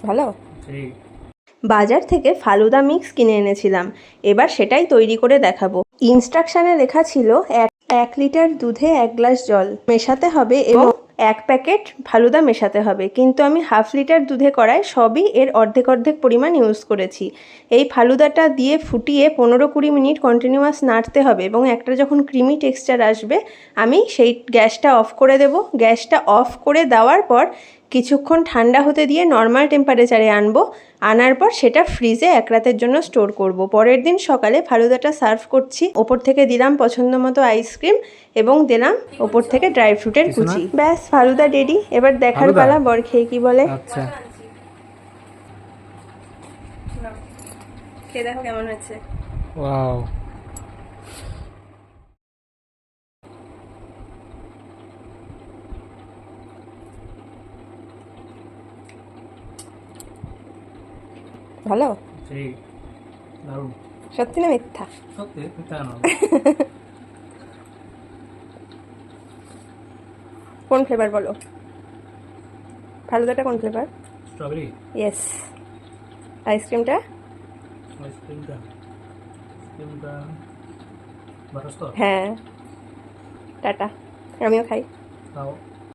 ভালো। বাজার থেকে ফালুদা মিক্স কিনে এনেছিলাম, এবার সেটাই তৈরি করে দেখাবো। ইনস্ট্রাকশানে লেখা ছিল 1 লিটার দুধে 1 গ্লাস জল মেশাতে হবে এবং 1 প্যাকেট ফালুদা মেশাতে হবে, কিন্তু আমি হাফ লিটার দুধে করায় সবই এর অর্ধেক অর্ধেক পরিমাণ ইউজ করেছি। এই ফালুদাটা দিয়ে ফুটিয়ে 15-20 মিনিট কন্টিনিউয়াস নাড়তে হবে এবং একটা যখন ক্রিমি টেক্সচার আসবে আমি সেই গ্যাসটা অফ করে দেব। গ্যাসটা অফ করে দেওয়ার পর কিছুক্ষণ ঠান্ডা হতে দিয়ে নর্মাল টেম্পারেচারে আনবো। আনার পর সেটা ফ্রিজে 1 রাতের জন্য স্টোর করব। পরের দিন সকালে ফালুদাটা সার্ভ করছি। ওপর থেকে দিলাম পছন্দ মতো আইসক্রিম এবং দিলাম ওপর থেকে ড্রাই ফ্রুটের কুচি। ব্যাস, ফালুদা রেডি। এবার দেখার পালা বর খেয়ে কি বলে। আচ্ছা, খেয়ে দেখো কেমন হয়েছে। ওয়াও, ভালো? সেই দারুণ। সত্যি না মিথ্যা? সত্যি মিথ্যা না। কোন ফ্লেভার বলো? ফালুদাটা কোন ফ্লেভার? স্ট্রবেরি। ইয়েস। আইসক্রিমটা? আইসক্রিমটা বাটারস্কচ। হ্যাঁ। টাটা, আমিও খাই। খাও।